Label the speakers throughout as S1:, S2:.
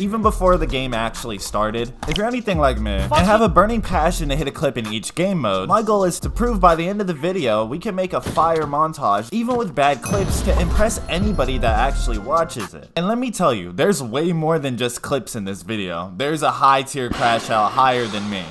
S1: even before the game actually started. If you're anything like me and have a burning passion to hit a clip in each game mode, my goal is to prove by the end of the video we can make a fire montage, even with bad clips, to impress anybody that actually watches it. And let me tell you, there's way more than just clips in this video. There's a high tier crash out higher than me.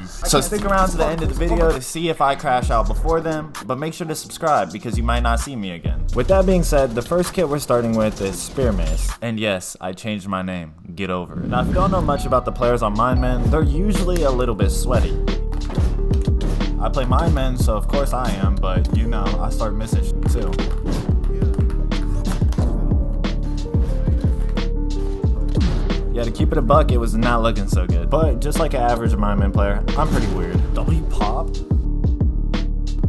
S1: So stick around to the end of the video to see if I crash out before them, but make sure to subscribe because you might not see me again. With that being said, the first kit we're starting with is Ely Mace. And yes, I changed my name. Get over it. Now, if you don't know much about the players on Mindmen, they're usually a little bit sweaty. I play Mindmen, so of course I am, but you know, I start missing shit too. Yeah, to keep it a buck, it was not looking so good. But just like an average Mindmen player, I'm pretty weird. W pop?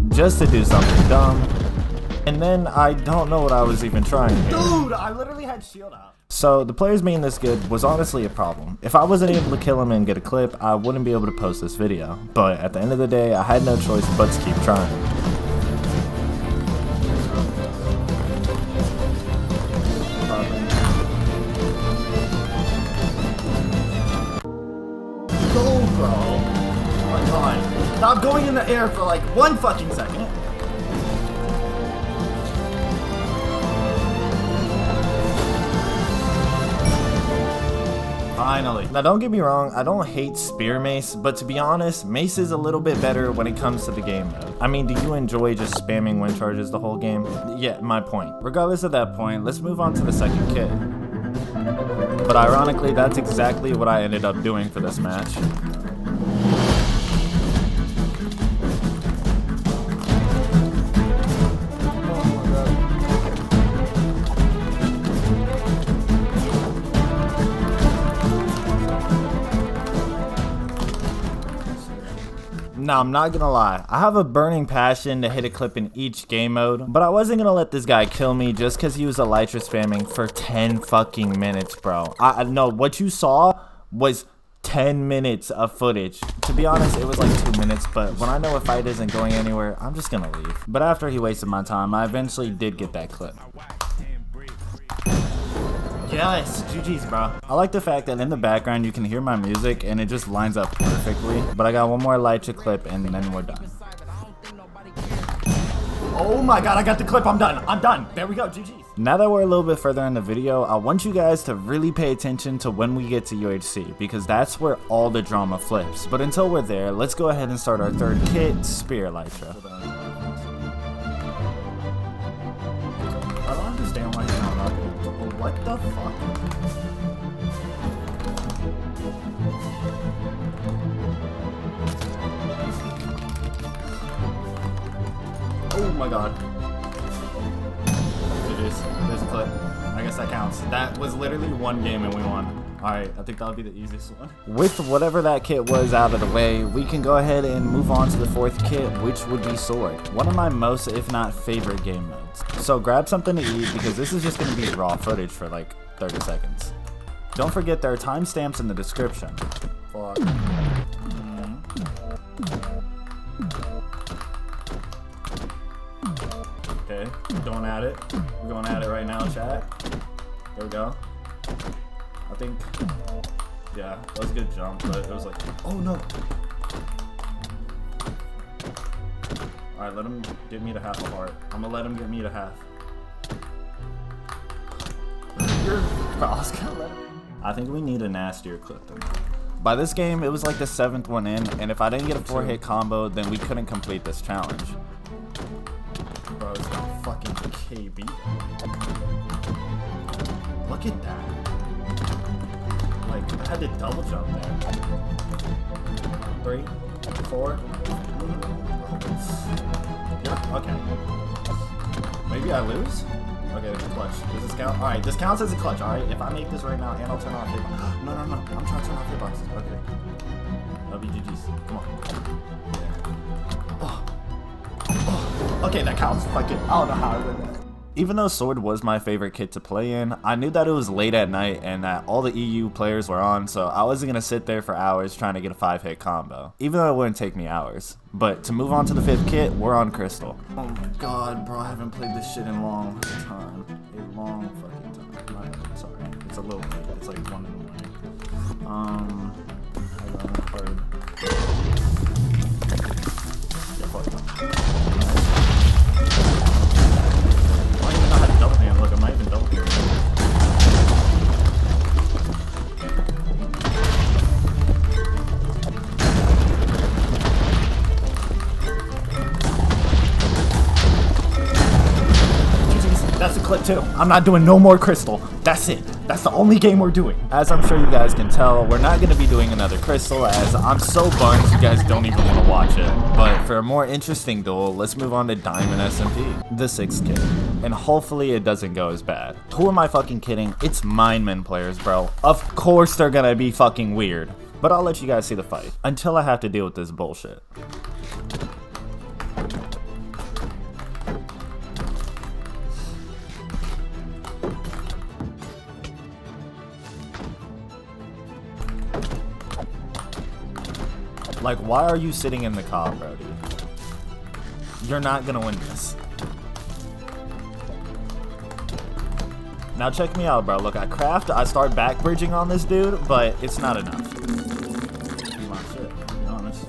S1: Just to do something dumb. And then I don't know what I was even trying here. Dude, I literally had shield out. So the players being this good was honestly a problem. If I wasn't able to kill him and get a clip, I wouldn't be able to post this video. But at the end of the day, I had no choice but to keep trying. Go, bro. Oh my god. Stop going in the air for like 1 fucking second. Finally. Now don't get me wrong, I don't hate Spear Mace, but to be honest, Mace is a little bit better when it comes to the game mode. I mean, do you enjoy just spamming wind charges the whole game? Yeah, my point. Regardless of that point, let's move on to the second kit. But ironically, that's exactly what I ended up doing for this match. Now, I'm not gonna lie, I have a burning passion to hit a clip in each game mode, but I wasn't gonna let this guy kill me just because he was Elytra spamming for 10 fucking minutes, bro. I know what you saw was 10 minutes of footage. To be honest, it was like 2 minutes, but when I know a fight isn't going anywhere, I'm just gonna leave. But after he wasted my time, I eventually did get that clip. Yes, GG's, bro. I like the fact that in the background you can hear my music and it just lines up perfectly. But I got one more Elytra clip and then we're done. Oh my god, I got the clip. I'm done. I'm done. There we go. GG's. Now that we're a little bit further in the video, I want you guys to really pay attention to when we get to UHC because that's where all the drama flips. But until we're there, let's go ahead and start our third kit, Spear Elytra. I don't understand why he's not up. What the fuck? Oh my god. There's a clip. I guess that counts. That was literally 1 game and we won. Alright, I think that'll be the easiest one. With whatever that kit was out of the way, we can go ahead and move on to the 4th kit, which would be Sword. One of my most, if not favorite game modes. So grab something to eat because this is just going to be raw footage for like 30 seconds. Don't forget there are timestamps in the description. Fuck. Okay, we're going at it. We're going at it right now, chat. There we go. I think, yeah, that was a good jump, but it was like, oh no. Alright, let him get me to half a heart. I'm gonna let him get me to half. I think we need a nastier clip than that. By this game, it was like the 7th one in, and if I didn't get a 4-hit combo, then we couldn't complete this challenge. Bro, it's got fucking KB. Look at that. Like, I had to double jump there. 3, 4. Yeah, okay. Maybe I lose? Okay, it's a clutch. Does this count? Alright, this counts as a clutch, alright? If I make this right now and I'll turn off hitboxes. No. I'm trying to turn off hitboxes. Okay. That'll be GG's. Come on. Yeah. Okay, that counts. Fuck it. I don't know how I win that. Even though Sword was my favorite kit to play in, I knew that it was late at night and that all the EU players were on, so I wasn't going to sit there for hours trying to get a 5-hit combo. Even though it wouldn't take me hours. But to move on to the 5th kit, we're on Crystal. Oh my god, bro, I haven't played this shit in a long time. A long fucking time. I'm sorry. It's a little late. It's like 1 in the morning. That's a clip too. I'm not doing no more crystal. That's it. That's the only game we're doing. As I'm sure you guys can tell, we're not going to be doing another crystal as I'm so bummed you guys don't even want to watch it. But for a more interesting duel, let's move on to Diamond SMP, the 6th kid. And hopefully it doesn't go as bad. Who am I fucking kidding? It's Mindman players, bro. Of course they're going to be fucking weird. But I'll let you guys see the fight until I have to deal with this bullshit. Like, why are you sitting in the car, Brody? You're not gonna win this. Now check me out, bro. Look, I start back bridging on this dude, but it's not enough. Shit, to be honest.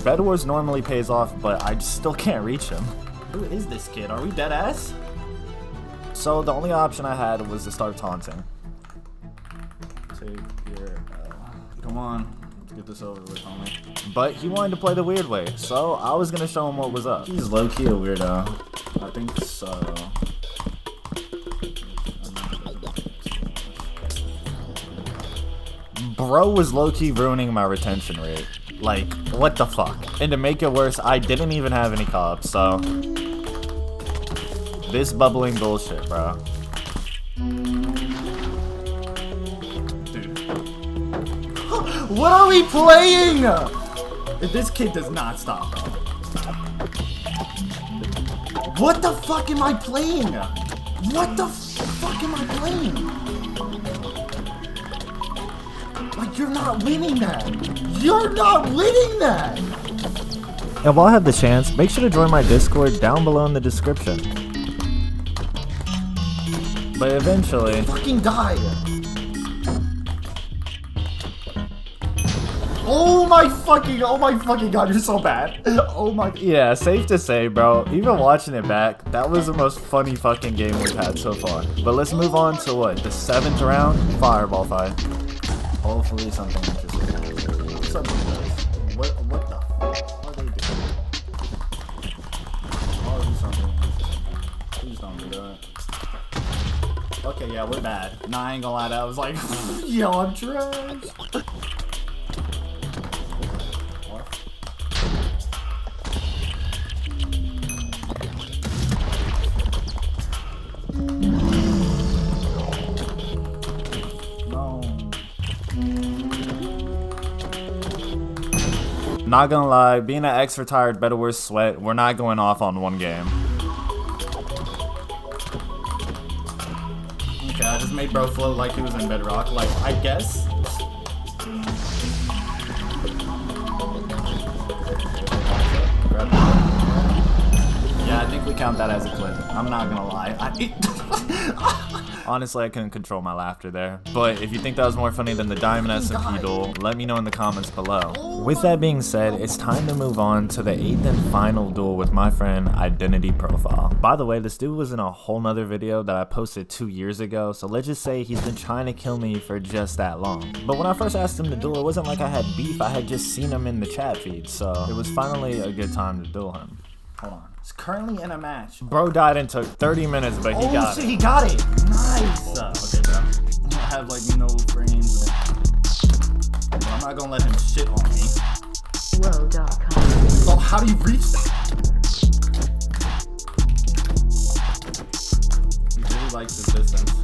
S1: Bed Wars normally pays off, but I still can't reach him. Who is this kid? Are we dead ass? So the only option I had was to start taunting. Take your come on. Get this over with, homie. But he wanted to play the weird way, so I was gonna show him what was up. He's low-key a weirdo. I think so. Bro was low-key ruining my retention rate. Like, what the fuck? And to make it worse, I didn't even have any cops, so... This bubbling bullshit, bro. What are we playing? If this kid does not stop, bro. What the fuck am I playing? What the fuck am I playing? Like, you're not winning that. You're not winning that. And while I have the chance, make sure to join my Discord down below in the description. But eventually... Fucking die. Oh my fucking god, you're so bad. Oh my. Yeah, safe to say, bro, even watching it back, that was the most funny fucking game we've had so far. But let's move on to what, the 7th round? Fireball fight. Hopefully something interesting. Something does. What the fuck are they doing? Oh, do something interesting. Please don't do that. Okay, yeah, we're bad. Nah, I ain't gonna lie, that was like, yo, I'm trash. Not gonna lie, being an ex-retired Bed Wars sweat, we're not going off on one game. Okay, I just made bro float like he was in Bedrock. Like, I guess. Yeah, I think we count that as a clip. I'm not gonna lie. Honestly, I couldn't control my laughter there. But if you think that was more funny than the Diamond SMP duel, let me know in the comments below. With that being said, it's time to move on to the 8th and final duel with my friend Identity Profile. By the way, this dude was in a whole nother video that I posted 2 years ago, so let's just say he's been trying to kill me for just that long. But when I first asked him to duel, it wasn't like I had beef, I had just seen him in the chat feed, so it was finally a good time to duel him. Hold on. He's currently in a match. Bro died and took 30 minutes, but he got it. Oh shit, he got it! Nice! Okay, bro. I have like no frames. But I'm not gonna let him shit on me. Whoa.com. So how do you reach that? He really likes his distance.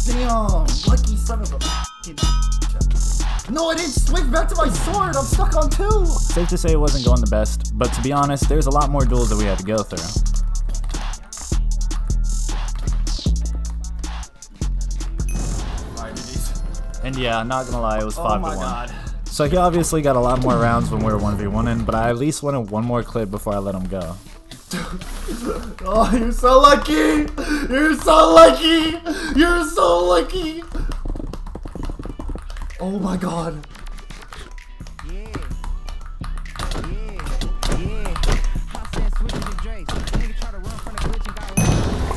S1: Damn, lucky son of a fucking. No, I didn't switch back to my sword. I'm stuck on 2. Safe to say it wasn't going the best, but to be honest, there's a lot more duels that we had to go through. And yeah, not gonna lie, it was 5-1.
S2: Oh my god.
S1: So he obviously got a lot more rounds when we were 1v1ing, but I at least wanted one more clip before I let him go.
S2: Oh, you're so lucky! You're so lucky! You're so lucky! Oh my god.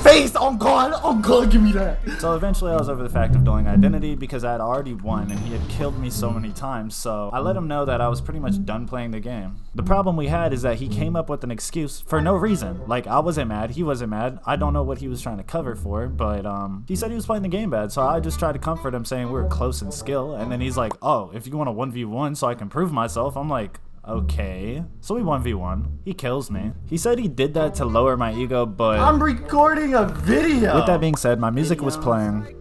S2: Face! Oh god, give me that!
S1: So eventually I was over the fact of dueling identity because I had already won and he had killed me so many times, so I let him know that I was pretty much done playing the game. The problem we had is that he came up with an excuse for no reason. Like, I wasn't mad, he wasn't mad, I don't know what he was trying to cover for, but he said he was playing the game bad, so I just tried to comfort him saying we were close in skill, and then he's like, oh, if you want a 1v1 so I can prove myself, I'm like, okay. So we 1v1. He kills me. He said he did that to lower my ego, but
S2: I'm recording a video!
S1: With that being said, my music was playing.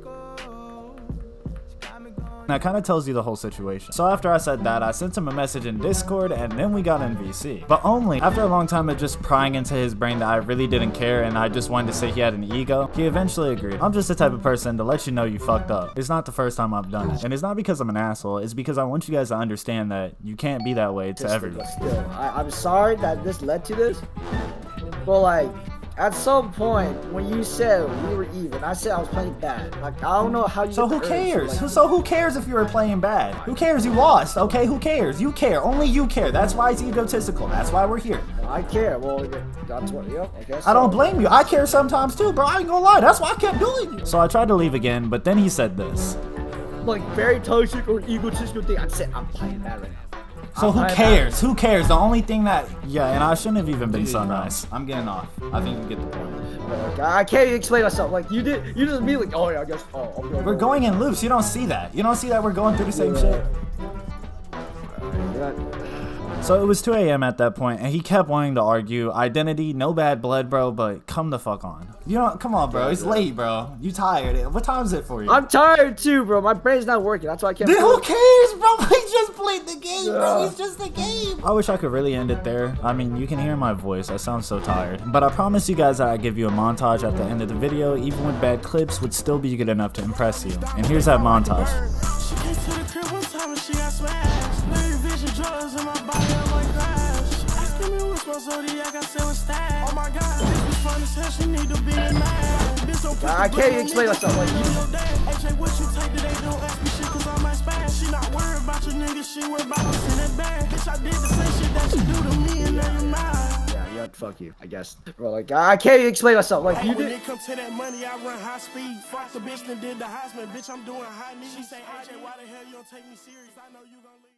S1: That kind of tells you the whole situation. So after I said that, I sent him a message in Discord, and then we got in VC. But only after a long time of just prying into his brain that I really didn't care and I just wanted to say he had an ego, he eventually agreed. I'm just the type of person to let you know you fucked up. It's not the first time I've done it. And it's not because I'm an asshole, it's because I want you guys to understand that you can't be that way to everyone.
S3: Still, I'm sorry that this led to this, but like, at some point, when you said we were even, I said I was playing bad. Like, I don't know how you.
S1: So who cares? So who cares if you were playing bad? Who cares? You lost. Okay, who cares? You care. Only you care. That's why it's egotistical. That's why we're here.
S3: I care. Well, that's what. Yeah, I guess.
S1: I don't blame you. I care sometimes too, bro. I ain't gonna lie. That's why I kept doing it. So I tried to leave again, but then he said this.
S3: Like, very toxic or egotistical thing. I said I'm playing bad right now.
S1: So who cares? Who cares? The only thing that... Yeah, and I shouldn't have even been so nice. I'm getting off. I think you get the point.
S3: Like, I can't explain myself. Like, you just be like, oh yeah, I guess,
S1: We're going in loops. You don't see that. You don't see that we're going through the same shit. So it was 2 a.m. at that point, and he kept wanting to argue. Identity, no bad blood, bro, but come the fuck on. You know, come on, bro. It's late, bro. You tired. What time is it for you?
S3: I'm tired too, bro. My brain's not working. That's why I can't.
S1: Dude, who cares, bro? We just played the game, bro. It's just the game. I wish I could really end it there. I mean, you can hear my voice. I sound so tired. But I promise you guys that I'd give you a montage at the end of the video, even with bad clips, would still be good enough to impress you. And here's that montage.
S3: I can't even explain myself like yeah, fuck you, I guess. Bro, like, I can't even explain myself like you did. When it comes to that money, I run high speed. Fuck the bitch that did the Heisman. Bitch, I'm doing high knees. She say, AJ, why the hell you don't take me serious? I know you gonna leave.